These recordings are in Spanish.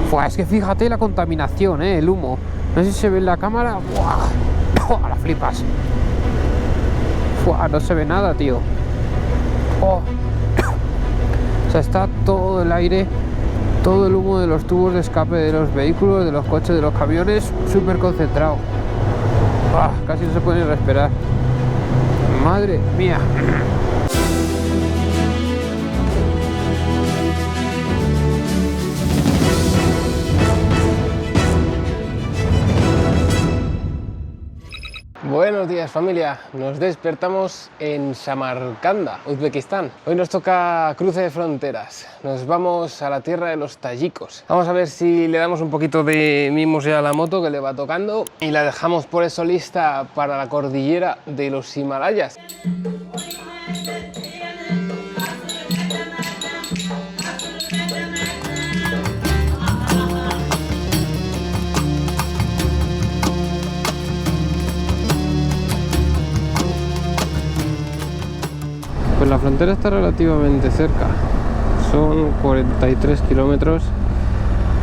Fua, es que fíjate la contaminación, el humo. No sé si se ve en la cámara. ¡Buah! La flipas. Fua, no se ve nada, tío. Oh. O sea, está todo el aire, todo el humo de los tubos de escape de los vehículos, de los coches, de los camiones, súper concentrado. Casi no se puede ni respirar. Madre mía. Buenos días, familia. Nos despertamos en Samarcanda, Uzbekistán. Hoy nos toca cruce de fronteras. Nos vamos a la tierra de los tayikos. Vamos a ver si le damos un poquito de mimos ya a la moto que le va tocando y la dejamos por eso lista para la cordillera de los Himalayas. Pues la frontera está relativamente cerca, son 43 kilómetros,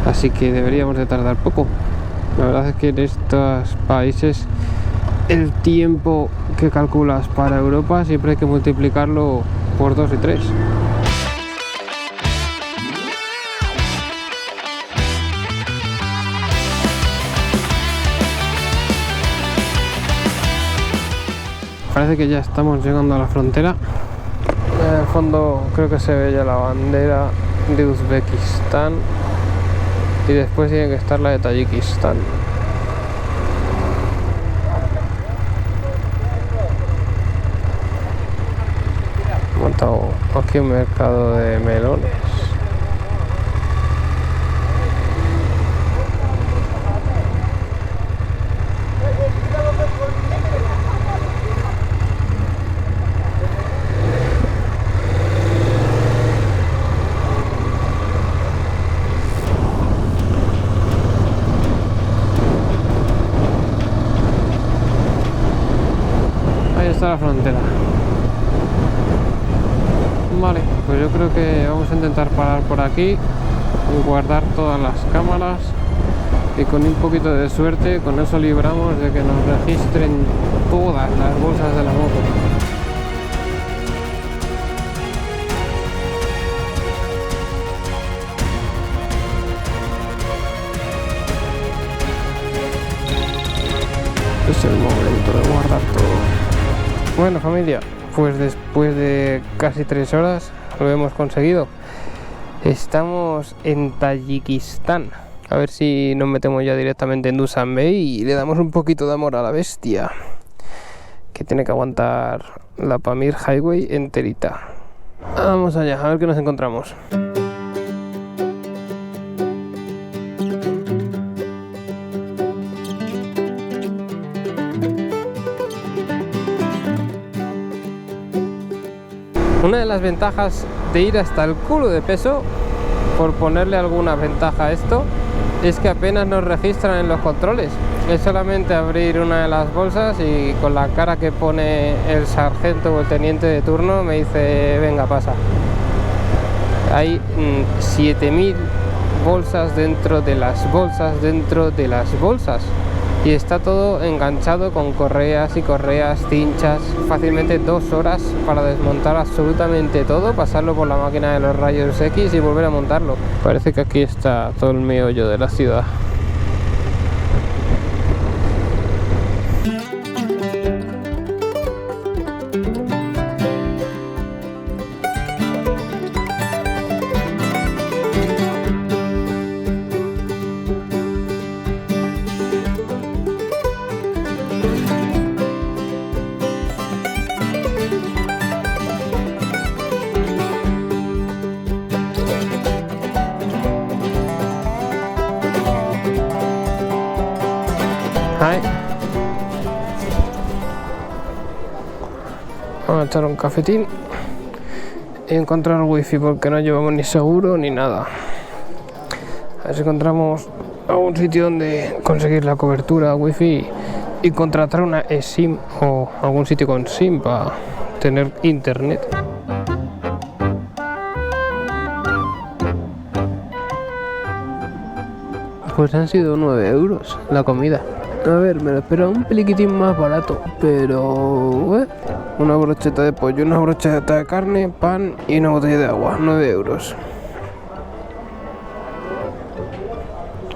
así que deberíamos de tardar poco. La verdad es que en estos países el tiempo que calculas para Europa siempre hay que multiplicarlo por 2 y 3. Parece que ya estamos llegando a la frontera. En el fondo creo que se ve ya la bandera de Uzbekistán y después tiene que estar la de Tayikistán. He montado aquí un mercado de melones. Está la frontera. Vale, pues yo creo que vamos a intentar parar por aquí, guardar todas las cámaras y con un poquito de suerte con eso libramos de que nos registren todas las bolsas de la moto. Es el momento de guardar todo. Bueno, familia, pues después de casi 3 horas lo hemos conseguido. Estamos en Tayikistán. A ver si nos metemos ya directamente en Dusanbe y le damos un poquito de amor a la bestia, que tiene que aguantar la Pamir Highway enterita. Vamos allá, a ver qué nos encontramos. Una de las ventajas de ir hasta el culo de peso, por ponerle alguna ventaja a esto, es que apenas nos registran en los controles. Es solamente abrir una de las bolsas y con la cara que pone el sargento o el teniente de turno me dice, venga, pasa. Hay 7000 bolsas dentro de las bolsas dentro de las bolsas. Y está todo enganchado con correas y correas, cinchas, fácilmente 2 horas para desmontar absolutamente todo, pasarlo por la máquina de los rayos X y volver a montarlo. Parece que aquí está todo el meollo de la ciudad. Vamos a echar un cafetín y encontrar wifi porque no llevamos ni seguro ni nada. A ver si encontramos algún sitio donde conseguir la cobertura wifi y contratar una eSIM o algún sitio con SIM para tener internet. Pues han sido 9 euros la comida. A ver, me lo espero un peliquitín más barato, pero... una brocheta de pollo, una brocheta de carne, pan y una botella de agua, 9 euros.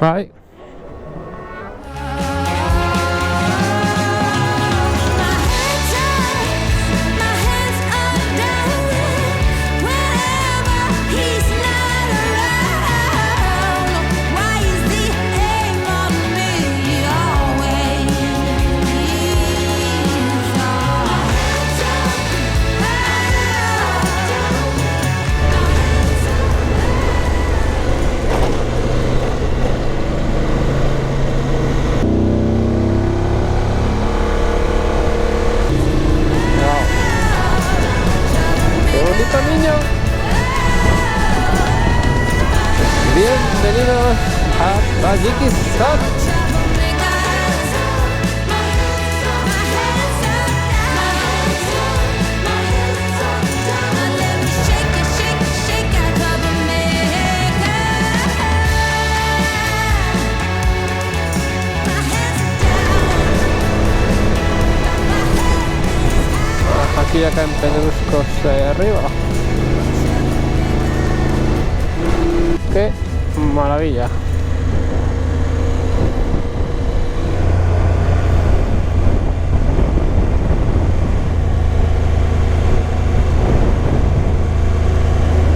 Ay. Niño, bienvenidos a Tayikistán. Aquí acá en Pedruscos de arriba. ¡Qué maravilla!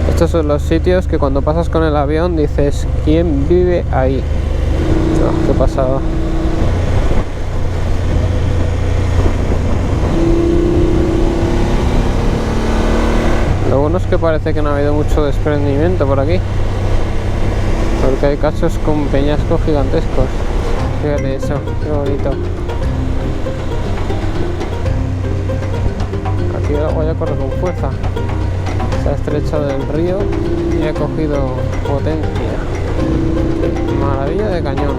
Estos son los sitios que cuando pasas con el avión dices, ¿quién vive ahí? Oh, qué pasada. Lo bueno es que parece que no ha habido mucho desprendimiento por aquí, porque hay cachos con peñascos gigantescos. Fíjate eso, qué bonito. Aquí el agua ya corre con fuerza. Se ha estrechado el río y ha cogido potencia. Maravilla de cañón.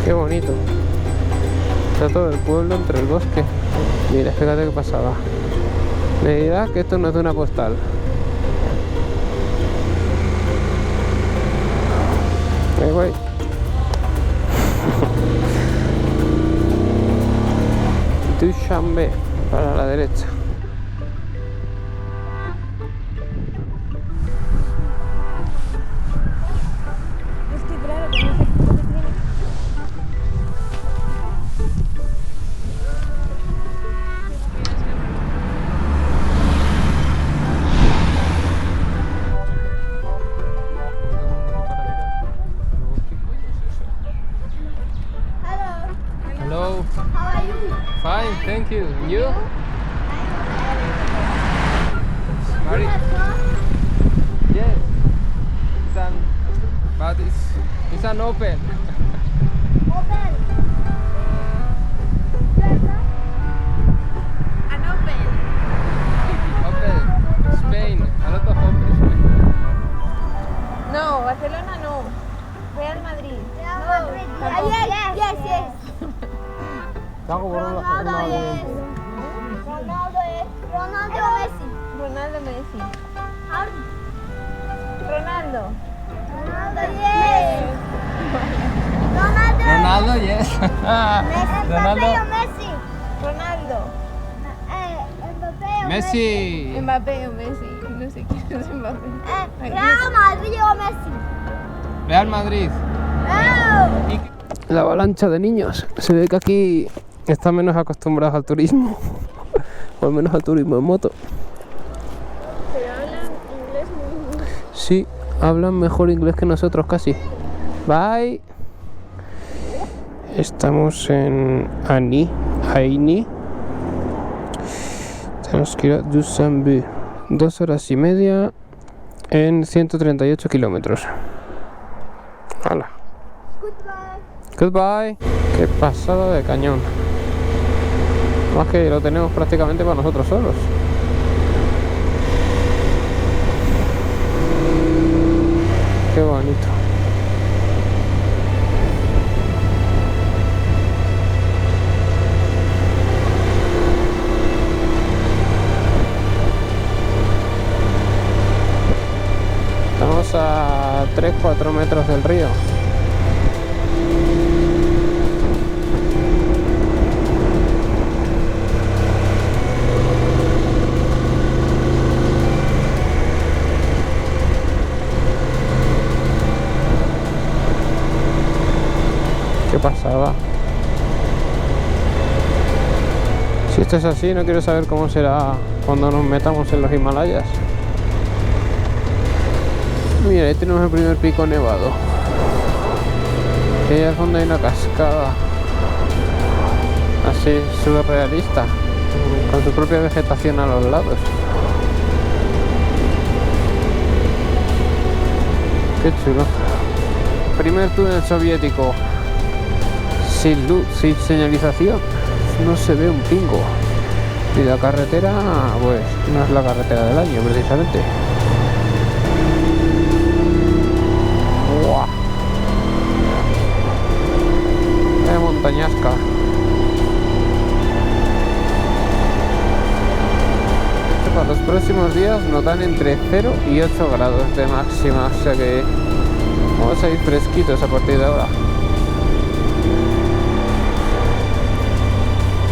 Qué bonito. Está todo el pueblo entre el bosque. Mira, fíjate qué pasaba. Me dirá que esto no es de una postal. Ahí voy. Dushanbe para la derecha. Hello. How are you? Fine, thank you. And you? Mari? Yes. It's an open. Open. An open. Open. Spain. A lot of open. No, Barcelona no. Real Madrid. Real Madrid. Yes. Ronaldo yes. Ronaldo Messi. Ronaldo Messi. Hardy. Ronaldo. Ronaldo yes. Ronaldo. Ronaldo, yes. Mbappé o Messi. Ronaldo. Mbappé o Messi. Mbappé o Messi. No sé quién es Mbappé. Real Madrid o Messi. Real Madrid. No. La avalancha de niños. Se ve que aquí están menos acostumbrados al turismo. O al menos al turismo en moto. Pero hablan inglés muy... Sí, hablan mejor inglés que nosotros casi. Bye. Estamos en Aini. Tenemos que ir a Dushanbe. 2 horas y media en 138 kilómetros. ¡Hala! Goodbye. Qué pasada de cañón. Más que lo tenemos prácticamente para nosotros solos. Qué bonito. 4 metros del río. ¿Qué pasaba? Si esto es así, no quiero saber cómo será cuando nos metamos en los Himalayas. Mira, ahí tenemos el primer pico nevado. Y ahí al fondo hay una cascada. Así, surrealista. Con su propia vegetación a los lados. Qué chulo. Primer túnel soviético. Sin luz, sin señalización. No se ve un pingo. Y la carretera, pues, no es la carretera del año, precisamente. ¡Guau! ¡Qué montañasca! Para los próximos días nos dan entre 0 y 8 grados de máxima, o sea que vamos a ir fresquitos a partir de ahora.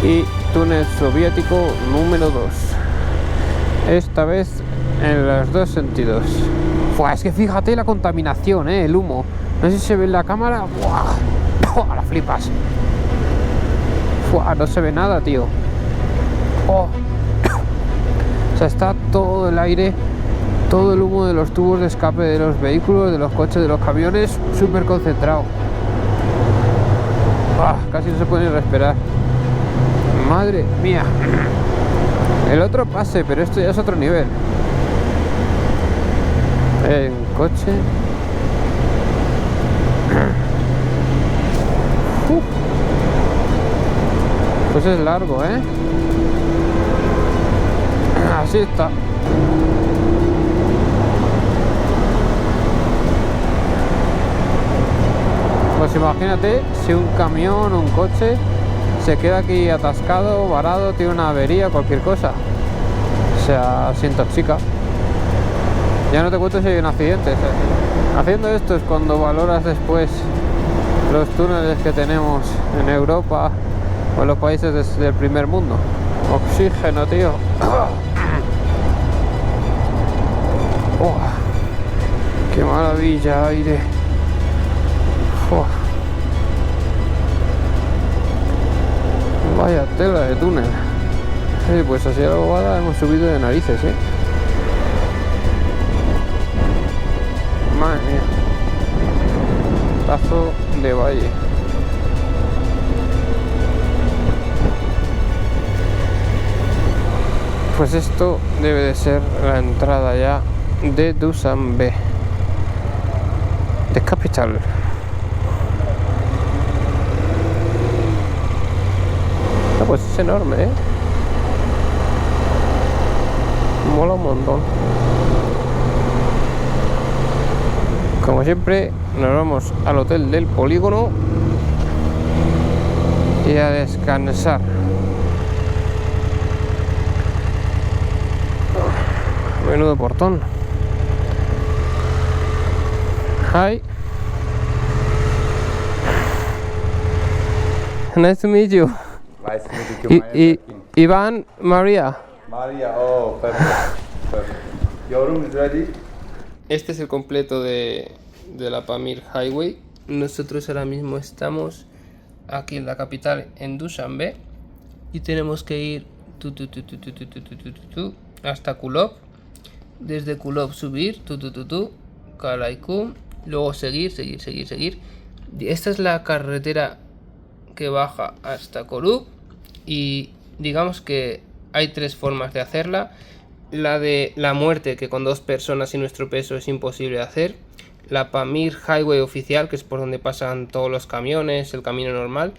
Y túnel soviético número 2. Esta vez en los dos sentidos. Fua, es que fíjate la contaminación, el humo. No sé si se ve en la cámara. ¡Buah! La flipas. Fua, no se ve nada, tío. Oh. O sea, está todo el aire, todo el humo de los tubos de escape de los vehículos, de los coches, de los camiones, súper concentrado. Casi no se puede ni respirar. Madre mía. El otro pase, pero esto ya es otro nivel. En coche. Pues es largo, ¿eh? Así está. Pues imagínate si un camión o un coche se queda aquí atascado, varado, tiene una avería, cualquier cosa. O sea, se intoxica. Ya no te cuento si hay un accidente. Haciendo esto es cuando valoras después los túneles que tenemos en Europa o en los países del primer mundo. Oxígeno, tío. Oh, qué maravilla, aire. Oh. Vaya tela de túnel. Pues así a la bobada hemos subido de narices, Madre mía. Paso de valle. Pues esto debe de ser la entrada ya de Dushanbe, the capital. Pues es enorme, mola un montón. Como siempre, nos vamos al hotel del polígono y a descansar. Menudo portón. Hi. Nice to meet you. Nice to meet you. Ivan, Maria. Maria, oh, perfect. Your room is ready. Este es el completo de la Pamir Highway. Nosotros ahora mismo estamos aquí en la capital, en Dushanbe, y tenemos que ir hasta Kulob. Desde Kulob subir Kalaikum, luego seguir. Esta es la carretera que baja hasta Korup, y digamos que hay 3 formas de hacerla. La de la muerte, que con 2 personas y nuestro peso es imposible de hacer. La Pamir Highway oficial, que es por donde pasan todos los camiones, el camino normal.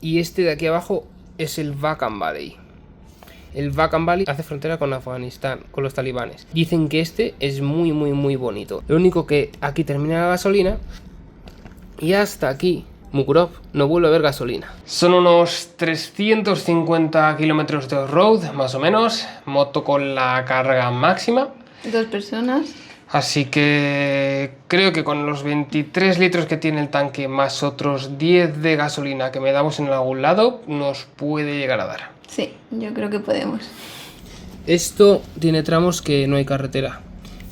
Y este de aquí abajo es el Vakhan Valley. El Vakhan Valley hace frontera con Afganistán, con los talibanes. Dicen que este es muy bonito. Lo único que aquí termina la gasolina y hasta aquí, Mukurov, no vuelve a haber gasolina. Son unos 350 kilómetros de off-road, más o menos. Moto con la carga máxima. 2 personas. Así que creo que con los 23 litros que tiene el tanque más otros 10 de gasolina que me damos en algún lado, nos puede llegar a dar. Sí, yo creo que podemos. Esto tiene tramos que no hay carretera.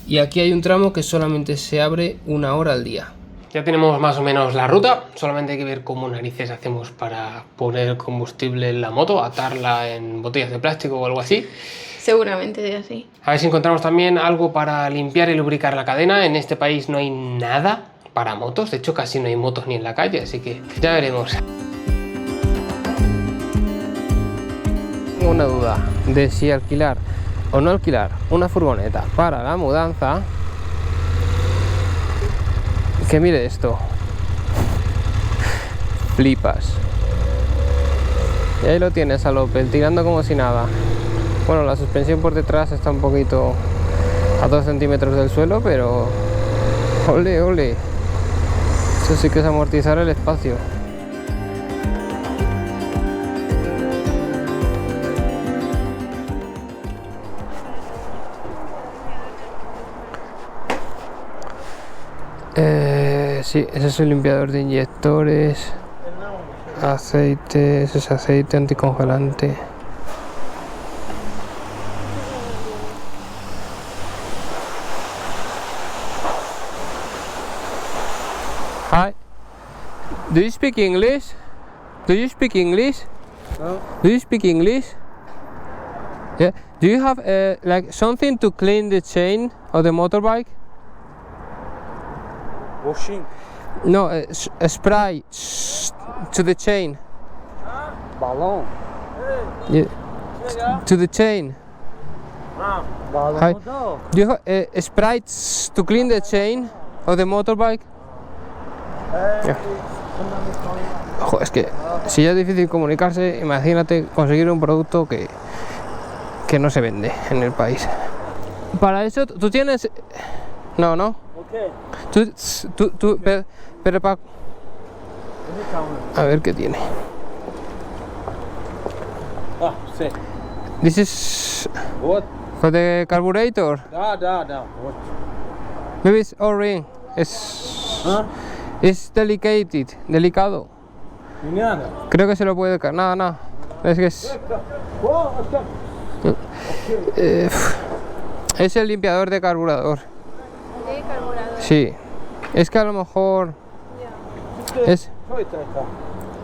Y aquí hay un tramo que solamente se abre 1 hora al día. Ya tenemos más o menos la ruta, solamente hay que ver cómo narices hacemos para poner combustible en la moto, atarla en botellas de plástico o algo así. Seguramente sea así. A ver si encontramos también algo para limpiar y lubricar la cadena. En este país no hay nada para motos, de hecho casi no hay motos ni en la calle, así que ya veremos. Tengo una duda de si alquilar o no alquilar una furgoneta para la mudanza. Que mire esto. Flipas. Y ahí lo tienes a Opel tirando como si nada. Bueno, la suspensión por detrás está un poquito a 2 centímetros del suelo, pero ole, ole. Eso sí que es amortizar el espacio. Sí, ese es el limpiador de inyectores, aceite, ese es aceite anticongelante. Hi, do you speak English? Do you speak English? No. Do you speak English? Yeah. Do you have like something to clean the chain of the motorbike? Washing. No, a spray to the chain. Balon. Yeah. To the chain. Balon. Hi. Do you have a spray to clean the chain of the motorbike? Yeah. Ojo, es que si ya es difícil comunicarse, imagínate conseguir un producto que no se vende en el país. Para eso tú tienes... No, no. Okay. Pero para... A ver qué tiene. Ah, sí. This is What? for the carburetor. Da. What? Maybe it's O-ring. It's Huh? delicado. Nada. Creo que se lo puede caer. Nada. Es que es... Es el limpiador de carburador. ¿De carburador? Sí. Es que a lo mejor... Es...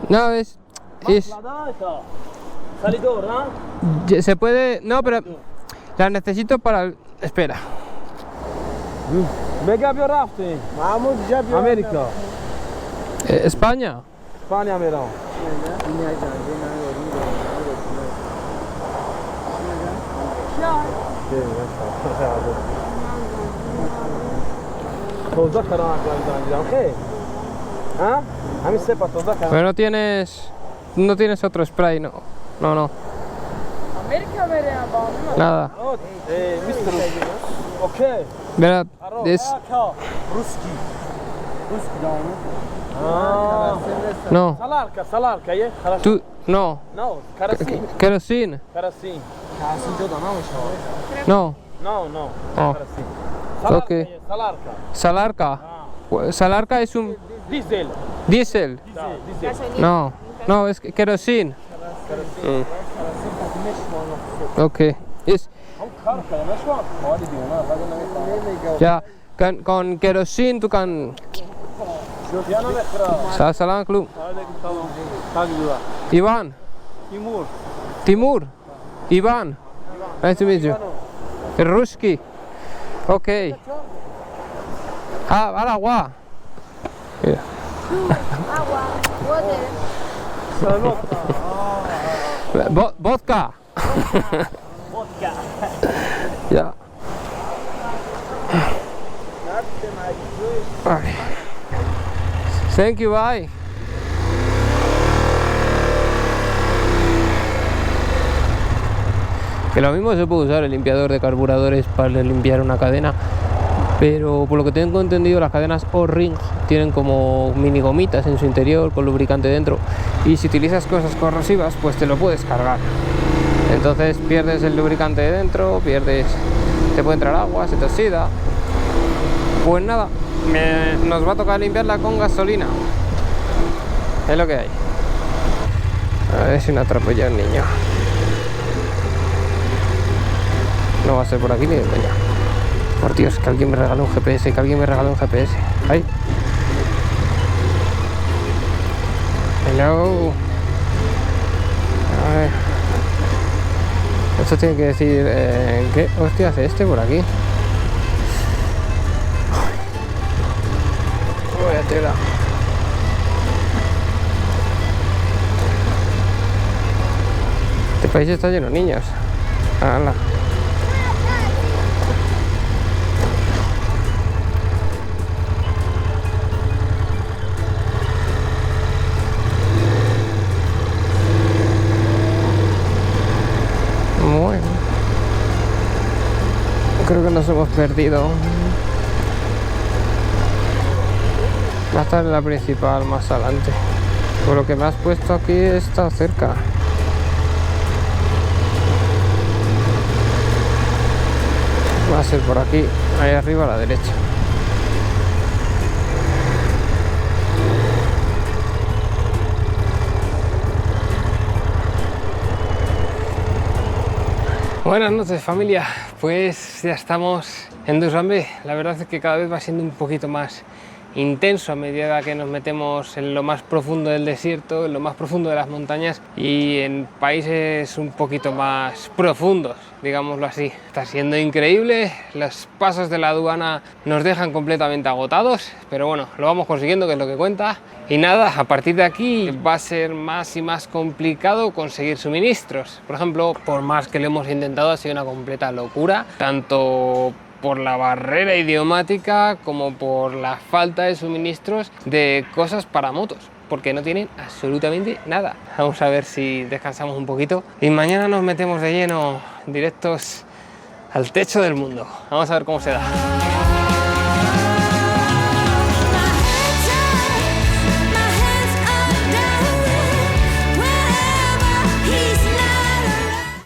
No, es... Salidor, ¿no? Se puede... No, pero... La necesito para... Espera. Mega più rafting. Vamos ya più América. España. España, mira. Pero no tienes... No tienes otro spray, no. No. Nada. Okay. Verá, es... Ruski. No. Salarka, ¿eh? Tú... No. No, Karasin. Kerosene. Karasin. No. No. Oh. Karasin. Ok. Salarka. Salarka. Salarka es un... Diesel. Diesel. Diesel. No, es kerosene. Ok. Es... Ya, con kerosene tú can... Salam club. Iván. Timur. Iván. Nice to meet you. Ruski. Ok. Al agua. Yeah. Agua, water. Vodka. Ya. Thank you, bye. Que lo mismo se puede usar el limpiador de carburadores para limpiar una cadena, pero por lo que tengo entendido las cadenas O-ring tienen como mini gomitas en su interior con lubricante dentro, y si utilizas cosas corrosivas pues te lo puedes cargar, entonces pierdes el lubricante de dentro, te puede entrar agua, se te oxida, Pues nada, nos va a tocar limpiarla con gasolina. Es lo que hay. A ver si no atropella un niño. No va a ser por aquí ni de coña. Por Dios, que alguien me regale un GPS, que alguien me regale un GPS. ¡Ay! Hello. A ver. Esto tiene que decir... ¿qué hostia hace este por aquí? Vaya tela. Este país está lleno de niños. ¡Hala! Bueno, creo que nos hemos perdido. Va a estar en la principal más adelante. Por lo que me has puesto aquí está cerca. Va a ser por aquí, ahí arriba a la derecha. Buenas noches, familia. Pues ya estamos en Dushanbe. La verdad es que cada vez va siendo un poquito más intenso a medida que nos metemos en lo más profundo del desierto, en lo más profundo de las montañas y en países un poquito más profundos, digámoslo así. Está siendo increíble, los pasos de la aduana nos dejan completamente agotados, pero bueno, lo vamos consiguiendo, que es lo que cuenta. Y nada, a partir de aquí va a ser más y más complicado conseguir suministros. Por ejemplo, por más que lo hemos intentado, ha sido una completa locura, tanto por la barrera idiomática como por la falta de suministros de cosas para motos, porque no tienen absolutamente nada. Vamos a ver si descansamos un poquito y mañana nos metemos de lleno directos al techo del mundo. Vamos a ver cómo se da.